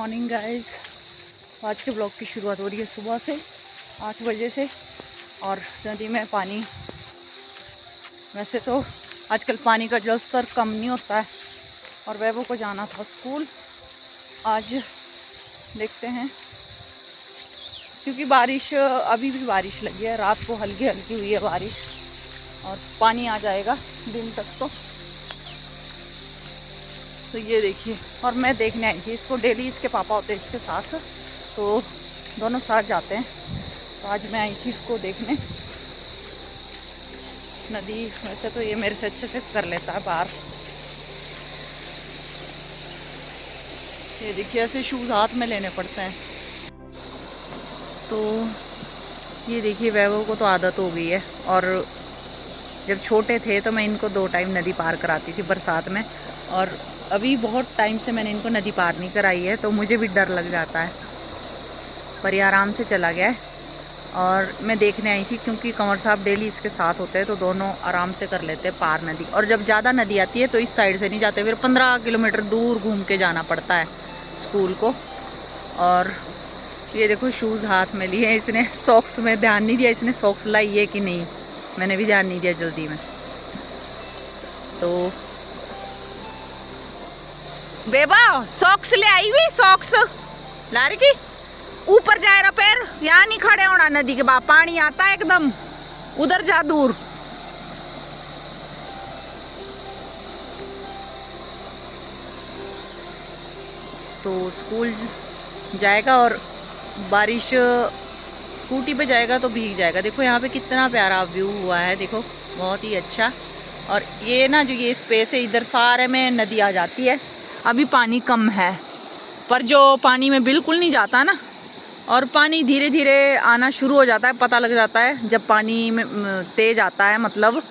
Morning guys. आज के blog की शुरुआत हो रही है सुबह से 8 बजे से। और नदी में पानी, वैसे तो आजकल पानी का जल स्तर कम नहीं होता है। और वैभव को जाना था स्कूल, आज देखते हैं, क्योंकि बारिश अभी भी बारिश लगी है, रात को हल्की हल्की हुई है बारिश और पानी आ जाएगा दिन तक। तो ये देखिए, और मैं देखने आई थी इसको, डेली इसके पापा होते हैं इसके साथ, तो दोनों साथ जाते हैं। तो आज मैं आई थी इसको देखने। नदी वैसे तो ये मेरे से अच्छे से कर लेता है पार। ये देखिए, ऐसे शूज़ हाथ में लेने पड़ते हैं। तो ये देखिए, वैभव को तो आदत हो गई है। और जब छोटे थे तो मैं इनको 2 टाइम नदी पार कराती थी बरसात में, और अभी बहुत टाइम से मैंने इनको नदी पार नहीं कराई है, तो मुझे भी डर लग जाता है। पर ये आराम से चला गया है। और मैं देखने आई थी क्योंकि कंवर साहब डेली इसके साथ होते हैं, तो दोनों आराम से कर लेते हैं पार नदी। और जब ज़्यादा नदी आती है तो इस साइड से नहीं जाते, फिर 15 किलोमीटर दूर घूम के जाना पड़ता है स्कूल को। और ये देखो, शूज़ हाथ में लिए इसने, सॉक्स में ध्यान नहीं दिया इसने, सॉक्स लाई है कि नहीं, मैंने भी ध्यान नहीं दिया जल्दी में। तो बेबा सॉक्स ले आई हुई, सॉक्स ला रही की, ऊपर जाए रहा पैर, यहाँ नहीं खड़े होना, नदी के बाद पानी आता है एकदम, उधर जा दूर। तो स्कूल जाएगा और बारिश स्कूटी पे जाएगा तो भीग जाएगा। देखो यहाँ पे कितना प्यारा व्यू हुआ है, देखो बहुत ही अच्छा। और ये ना, जो ये स्पेस है, इधर सारे में नदी आ जाती है। अभी पानी कम है, पर जो पानी में बिल्कुल नहीं जाता ना, और पानी धीरे धीरे आना शुरू हो जाता है, पता लग जाता है जब पानी में तेज आता है, मतलब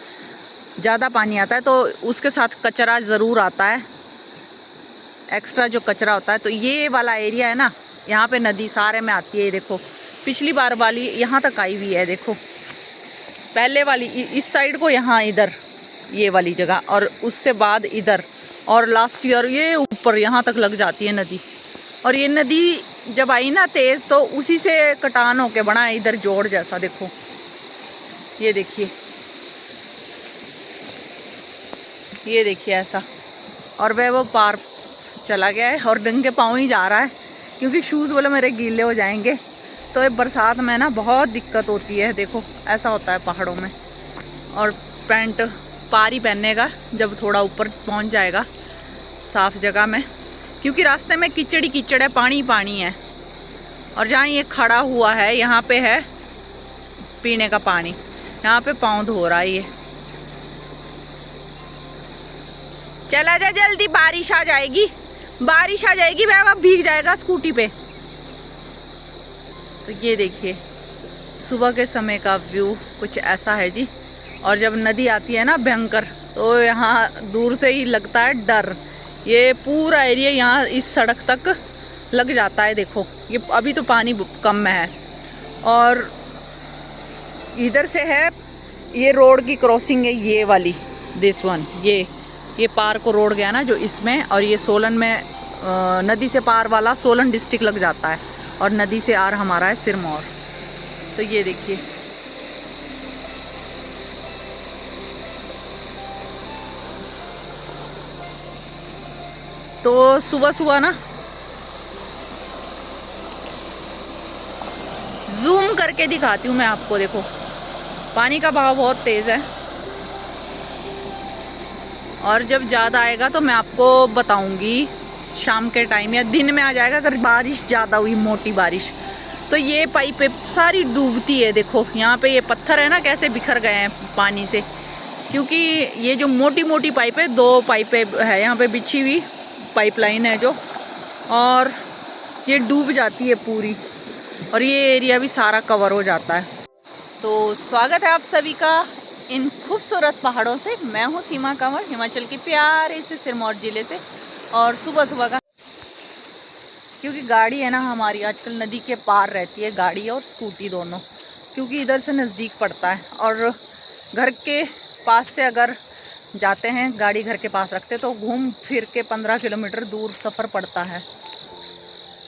ज़्यादा पानी आता है, तो उसके साथ कचरा ज़रूर आता है, एक्स्ट्रा जो कचरा होता है। तो ये वाला एरिया है ना, यहाँ पे नदी सारे में आती है। देखो पिछली बार वाली यहाँ तक आई हुई है, देखो पहले वाली इस साइड को, यहाँ इधर ये वाली जगह, और उससे बाद इधर, और लास्ट ईयर ये ऊपर यहाँ तक लग जाती है नदी। और ये नदी जब आई ना तेज, तो उसी से कटान होके बना है इधर जोड़ जैसा, देखो ये देखिए, ये देखिए ऐसा। और वह पार चला गया है और नंगे पाँव ही जा रहा है, क्योंकि शूज़ बोले मेरे गीले हो जाएंगे। तो ये बरसात में ना बहुत दिक्कत होती है, देखो ऐसा होता है पहाड़ों में। और पैंट पार ही पहनेगा जब थोड़ा ऊपर पहुंच जाएगा साफ जगह में, क्योंकि रास्ते में कीचड़ ही कीचड़ है, पानी पानी है। और जहाँ ये खड़ा हुआ है, यहाँ पे है पीने का पानी, यहाँ पे पाँव धो रहा है ये। चला जा जल्दी, बारिश आ जाएगी, बारिश आ जाएगी, वह भीग जाएगा स्कूटी पे। तो ये देखिए, सुबह के समय का व्यू कुछ ऐसा है जी। और जब नदी आती है ना भयंकर, तो यहाँ दूर से ही लगता है डर। ये पूरा एरिया यहाँ इस सड़क तक लग जाता है, देखो ये अभी तो पानी कम है। और इधर से है ये रोड की क्रॉसिंग है, ये वाली, दिस वन, ये पार को रोड गया ना जो इसमें, और ये सोलन में नदी से पार वाला सोलन डिस्ट्रिक्ट लग जाता है, और नदी से आर हमारा है सिरमौर। तो ये देखिए, तो सुबह सुबह ना जूम करके दिखाती हूँ मैं आपको, देखो पानी का बहाव बहुत तेज है। और जब ज़्यादा आएगा तो मैं आपको बताऊंगी, शाम के टाइम या दिन में आ जाएगा अगर बारिश ज़्यादा हुई, मोटी बारिश। तो ये पाइपें सारी डूबती है, देखो यहाँ पे ये पत्थर है ना कैसे बिखर गए हैं पानी से, क्योंकि ये जो मोटी मोटी पाइपें, 2 पाइपें है यहाँ पे बिछी हुई, पाइपलाइन है जो, और ये डूब जाती है पूरी, और ये एरिया भी सारा कवर हो जाता है। तो स्वागत है आप सभी का इन खूबसूरत पहाड़ों से। मैं हूँ सीमा कंवर, हिमाचल के प्यारे से सिरमौर ज़िले से। और सुबह सुबह का, क्योंकि गाड़ी है ना हमारी आजकल नदी के पार रहती है, गाड़ी और स्कूटी दोनों, क्योंकि इधर से नज़दीक पड़ता है। और घर के पास से अगर जाते हैं, गाड़ी घर के पास रखते तो घूम फिर के 15 किलोमीटर दूर सफ़र पड़ता है।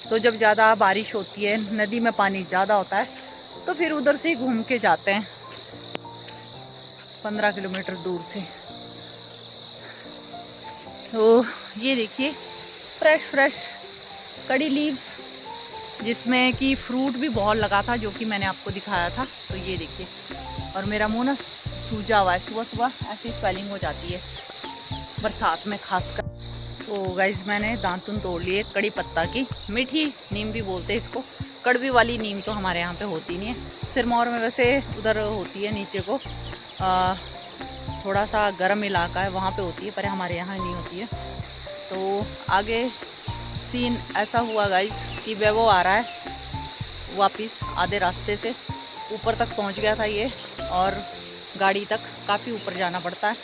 तो जब ज़्यादा बारिश होती है, नदी में पानी ज़्यादा होता है, तो फिर उधर से ही घूम के जाते हैं 15 किलोमीटर दूर से। तो ये देखिए फ्रेश फ्रेश कड़ी लीव्स, जिसमें कि फ्रूट भी बहुत लगा था, जो कि मैंने आपको दिखाया था। तो ये देखिए, और मेरा मुंह ना सूजा हुआ है, सुबह सुबह ऐसी स्वेलिंग हो जाती है बरसात में खासकर। तो गाइज मैंने दातुन तोड़ लिए कड़ी पत्ता की, मीठी नीम भी बोलते हैं इसको। कड़वी वाली नीम तो हमारे यहाँ पे होती नहीं है, सिरमौर में वैसे उधर होती है, नीचे को थोड़ा सा गर्म इलाका है, वहाँ पे होती है, पर हमारे यहाँ नहीं होती है। तो आगे सीन ऐसा हुआ गाइस कि वो आ रहा है वापस आधे रास्ते से, ऊपर तक पहुँच गया था ये, और गाड़ी तक काफ़ी ऊपर जाना पड़ता है।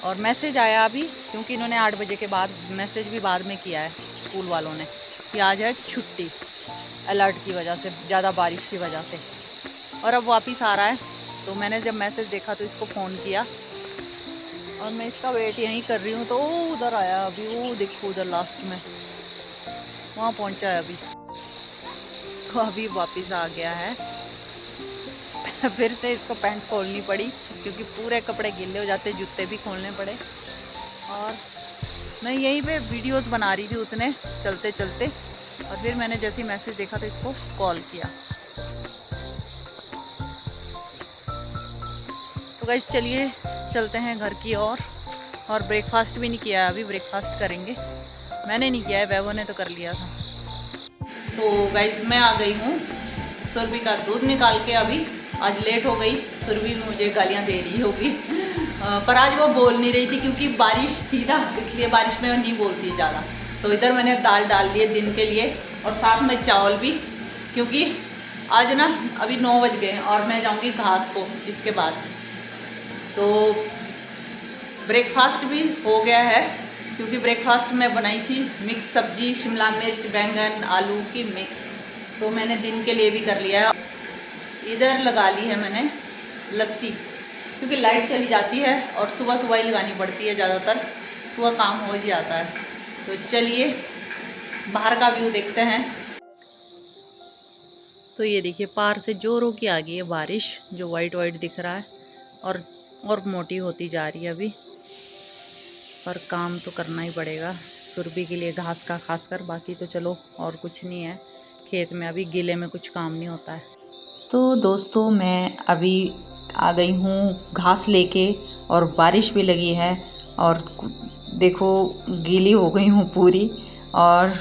और मैसेज आया अभी, क्योंकि इन्होंने 8 बजे के बाद मैसेज भी बाद में किया है स्कूल वालों ने कि आज है छुट्टी अलर्ट की वजह से, ज़्यादा बारिश की वजह से। और अब वापस आ रहा है, तो मैंने जब मैसेज देखा तो इसको फ़ोन किया, और मैं इसका वेट यहीं कर रही हूँ। तो उधर आया अभी, वो देखो उधर लास्ट में, वहाँ पहुँचा है अभी। तो अभी वापस आ गया है। फिर से इसको पैंट खोलनी पड़ी, क्योंकि पूरे कपड़े गीले हो जाते, जूते भी खोलने पड़े। और मैं यहीं पे वीडियोस बना रही थी उतने चलते चलते, और फिर मैंने जैसे ही मैसेज देखा तो इसको कॉल किया। तो गाइस चलिए चलते हैं घर की ओर। और ब्रेकफास्ट भी नहीं किया है, अभी ब्रेकफास्ट करेंगे। मैंने नहीं किया है, वैभव ने तो कर लिया था। तो गाइस मैं आ गई हूँ सुरभि का दूध निकाल के। अभी आज लेट हो गई, सुरभि मुझे गालियाँ दे रही होगी, पर आज वो बोल नहीं रही थी क्योंकि बारिश थी ना, इसलिए बारिश में नहीं बोलती ज़्यादा। तो इधर मैंने दाल डाल दिए दिन के लिए, और साथ में चावल भी, क्योंकि आज ना अभी 9 बज गए और मैं जाऊँगी घास को इसके बाद। तो ब्रेकफास्ट भी हो गया है, क्योंकि ब्रेकफास्ट में बनाई थी मिक्स सब्जी, शिमला मिर्च, बैंगन, आलू की मिक्स। तो मैंने दिन के लिए भी कर लिया है। इधर लगा ली है मैंने लस्सी, क्योंकि लाइट चली जाती है और सुबह सुबह ही लगानी पड़ती है, ज़्यादातर सुबह काम हो ही जाता है। तो चलिए बाहर का व्यू देखते हैं। तो ये देखिए पार से जोरों की आ गई है बारिश, जो वाइट वाइट दिख रहा है, और मोटी होती जा रही है अभी। पर काम तो करना ही पड़ेगा सुरभि के लिए, घास का खासकर। बाकी तो चलो और कुछ नहीं है, खेत में अभी गीले में कुछ काम नहीं होता है। तो दोस्तों मैं अभी आ गई हूँ घास लेके, और बारिश भी लगी है, और देखो गीली हो गई हूँ पूरी, और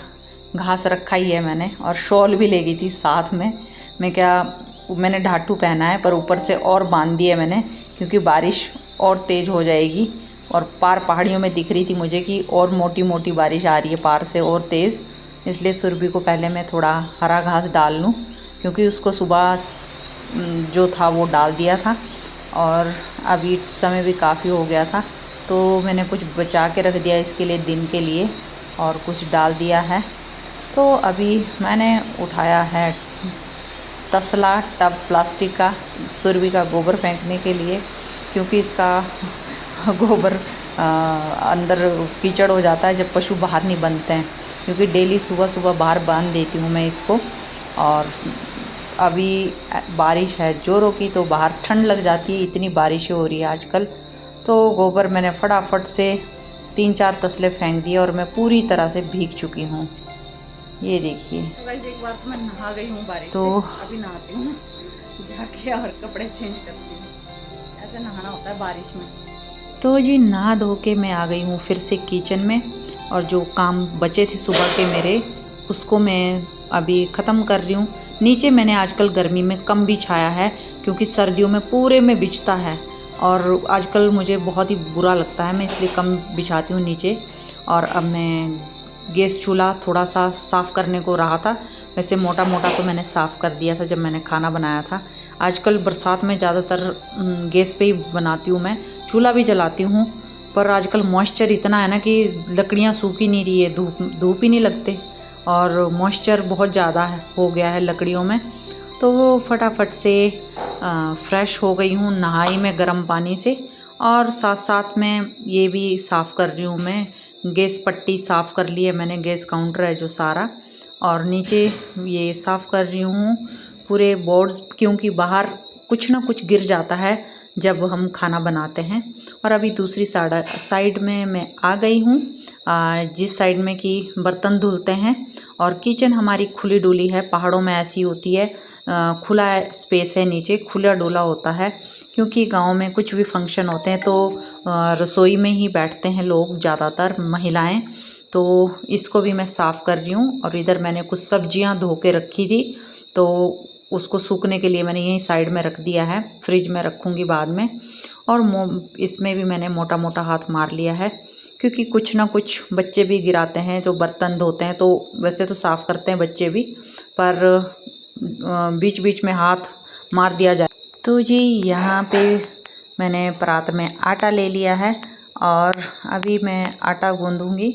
घास रखा ही है मैंने, और शॉल भी ले गई थी साथ में। मैंने ढाटू पहना है, पर ऊपर से और बांध दिया मैंने, क्योंकि बारिश और तेज़ हो जाएगी। और पार पहाड़ियों में दिख रही थी मुझे कि और मोटी मोटी बारिश आ रही है पार से और तेज़, इसलिए सुरभि को पहले मैं थोड़ा हरा घास डाल लूँ, क्योंकि उसको सुबह जो था वो डाल दिया था, और अभी समय भी काफ़ी हो गया था, तो मैंने कुछ बचा के रख दिया इसके लिए दिन के लिए, और कुछ डाल दिया है। तो अभी मैंने उठाया है तसला टब प्लास्टिक का, सुरभि का गोबर फेंकने के लिए, क्योंकि इसका गोबर अंदर कीचड़ हो जाता है जब पशु बाहर नहीं बनते हैं, क्योंकि डेली सुबह सुबह बाहर बांध देती हूँ मैं इसको। और अभी बारिश है जोरों की, तो बाहर ठंड लग जाती है, इतनी बारिशें हो रही है आजकल। तो गोबर मैंने फटाफट से 3-4 तसले फेंक दिए, और मैं पूरी तरह से भीग चुकी हूँ। ये देखिए। तो एक बार तो मैं नहा गई हूँ बारिश से, अभी नहाती हूँ जाके और कपड़े चेंज करती हूँ, ऐसे नहाना होता है बारिश में। तो जी नहा धो के मैं आ गई हूँ फिर से किचन में, और जो काम बचे थे सुबह के मेरे, उसको मैं अभी ख़त्म कर रही हूँ। नीचे मैंने आजकल गर्मी में कम बिछाया है, क्योंकि सर्दियों में पूरे में बिछता है, और आजकल मुझे बहुत ही बुरा लगता है, मैं इसलिए कम बिछाती हूँ नीचे। और अब मैं गैस चूल्हा थोड़ा सा साफ़ करने को रहा था, वैसे मोटा मोटा तो मैंने साफ़ कर दिया था जब मैंने खाना बनाया था। आजकल बरसात में ज़्यादातर गैस पे ही बनाती हूँ मैं, चूल्हा भी जलाती हूँ, पर आजकल मॉइस्चर इतना है ना कि लकड़ियाँ सूख ही नहीं रही है, धूप ही नहीं लगते, और मॉइस्चर बहुत ज़्यादा हो गया है लकड़ियों में। तो वो फटाफट से फ्रेश हो गई हूँ, नहाई मैं गर्म पानी से, और साथ साथ में ये भी साफ़ कर रही हूँ मैं, गैस पट्टी साफ़ कर ली है मैंने, गैस काउंटर है जो सारा, और नीचे ये साफ़ कर रही हूँ पूरे बोर्ड्स, क्योंकि बाहर कुछ ना कुछ गिर जाता है जब हम खाना बनाते हैं। और अभी दूसरी साइड में मैं आ गई हूँ, जिस साइड में कि बर्तन धुलते हैं। और किचन हमारी खुली डुली है, पहाड़ों में ऐसी होती है, खुला स्पेस है, नीचे खुला डुला होता है। क्योंकि गांव में कुछ भी फंक्शन होते हैं तो रसोई में ही बैठते हैं लोग, ज़्यादातर महिलाएं। तो इसको भी मैं साफ़ कर रही हूँ। और इधर मैंने कुछ सब्जियां धो के रखी थी, तो उसको सूखने के लिए मैंने यहीं साइड में रख दिया है, फ्रिज में रखूँगी बाद में। और इसमें भी मैंने मोटा मोटा हाथ मार लिया है, क्योंकि कुछ ना कुछ बच्चे भी गिराते हैं जो बर्तन धोते हैं। तो वैसे तो साफ़ करते हैं बच्चे भी, पर बीच बीच में हाथ मार दिया जाए। तो जी यहाँ पे मैंने परात में आटा ले लिया है और अभी मैं आटा गूँधूँगी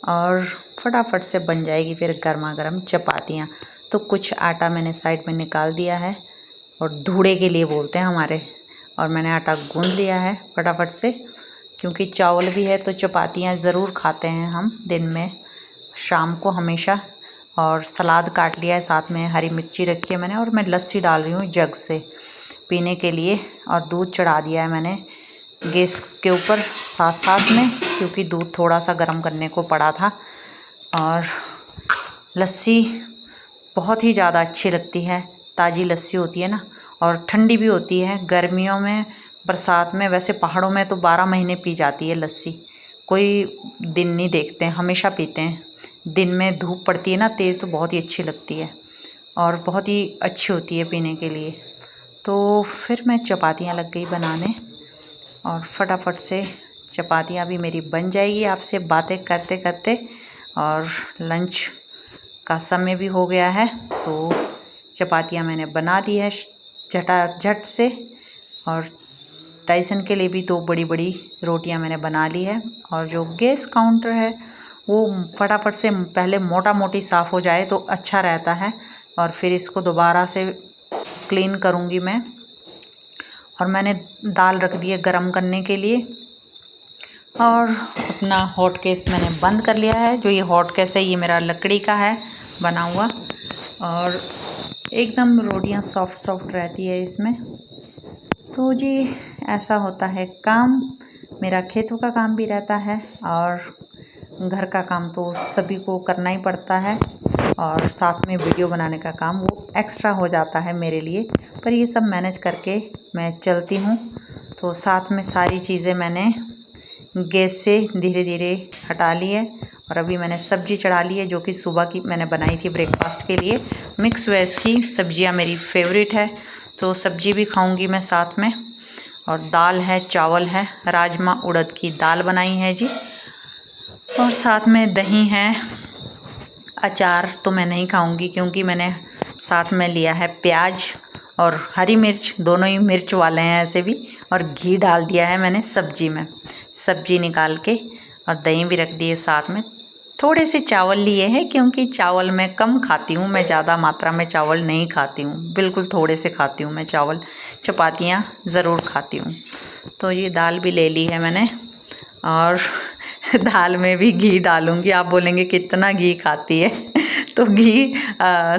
और फटाफट से बन जाएगी फिर गर्मा गर्म चपातियाँ। तो कुछ आटा मैंने साइड में निकाल दिया है, और धूड़े के लिए बोलते हैं हमारे। और मैंने आटा गूँध लिया है फटाफट से, क्योंकि चावल भी है तो चपातियाँ ज़रूर खाते हैं हम दिन में, शाम को हमेशा। और सलाद काट लिया है, साथ में हरी मिर्ची रखी है मैंने। और मैं लस्सी डाल रही हूँ जग से पीने के लिए, और दूध चढ़ा दिया है मैंने गैस के ऊपर साथ साथ में, क्योंकि दूध थोड़ा सा गर्म करने को पड़ा था। और लस्सी बहुत ही ज़्यादा अच्छी लगती है, ताज़ी लस्सी होती है ना, और ठंडी भी होती है गर्मियों में, बरसात में। वैसे पहाड़ों में तो 12 महीने पी जाती है लस्सी, कोई दिन नहीं देखते हैं, हमेशा पीते हैं। दिन में धूप पड़ती है ना तेज़, तो बहुत ही अच्छी लगती है और बहुत ही अच्छी होती है पीने के लिए। तो फिर मैं चपातियाँ लग गई बनाने, और फटाफट से चपातियाँ भी मेरी बन जाएगी आपसे बातें करते करते। और लंच का समय भी हो गया है, तो चपातियाँ मैंने बना दी है झटाझट से। और टाइसन के लिए भी 2 बड़ी बड़ी रोटियां मैंने बना ली है। और जो गैस काउंटर है वो फटाफट से पहले मोटा मोटी साफ़ हो जाए तो अच्छा रहता है, और फिर इसको दोबारा से क्लीन करूँगी मैं। और मैंने दाल रख दी है गरम करने के लिए, और अपना हॉट केस मैंने बंद कर लिया है। जो ये हॉट केस है ये मेरा लकड़ी का है बना हुआ, और एकदम रोटियां सॉफ्ट सॉफ्ट रहती है इसमें। तो जी ऐसा होता है काम मेरा, खेतों का काम भी रहता है और घर का काम तो सभी को करना ही पड़ता है, और साथ में वीडियो बनाने का काम वो एक्स्ट्रा हो जाता है मेरे लिए। पर ये सब मैनेज करके मैं चलती हूँ। तो साथ में सारी चीज़ें मैंने गैस से धीरे धीरे हटा ली है। और अभी मैंने सब्ज़ी चढ़ा ली है, जो कि सुबह की मैंने बनाई थी ब्रेकफास्ट के लिए। मिक्स वेज की सब्जियां मेरी फेवरेट है, तो सब्ज़ी भी खाऊंगी मैं साथ में। और दाल है, चावल है, राजमा उड़द की दाल बनाई है जी। और साथ में दही है, अचार तो मैं नहीं खाऊंगी क्योंकि मैंने साथ में लिया है प्याज और हरी मिर्च, दोनों ही मिर्च वाले हैं ऐसे भी। और घी डाल दिया है मैंने सब्जी में, सब्जी निकाल के, और दही भी रख दी है साथ में। थोड़े से चावल लिए हैं क्योंकि चावल मैं कम खाती हूँ, मैं ज़्यादा मात्रा में चावल नहीं खाती हूँ, बिल्कुल थोड़े से खाती हूँ मैं चावल, चपातियाँ ज़रूर खाती हूँ। तो ये दाल भी ले ली है मैंने, और दाल में भी घी डालूंगी। आप बोलेंगे कितना घी खाती है तो घी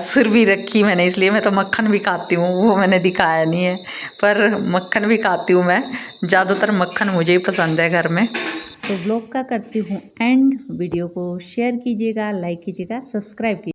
सुर भी रखी मैंने, इसलिए। मैं तो मक्खन भी खाती हूँ, वो मैंने दिखाया नहीं है, पर मक्खन भी खाती हूँ मैं। ज़्यादातर मक्खन मुझे ही पसंद है घर में। तो ब्लॉग का करती हूँ एंड, वीडियो को शेयर कीजिएगा, लाइक कीजिएगा, सब्सक्राइब कीजिएगा।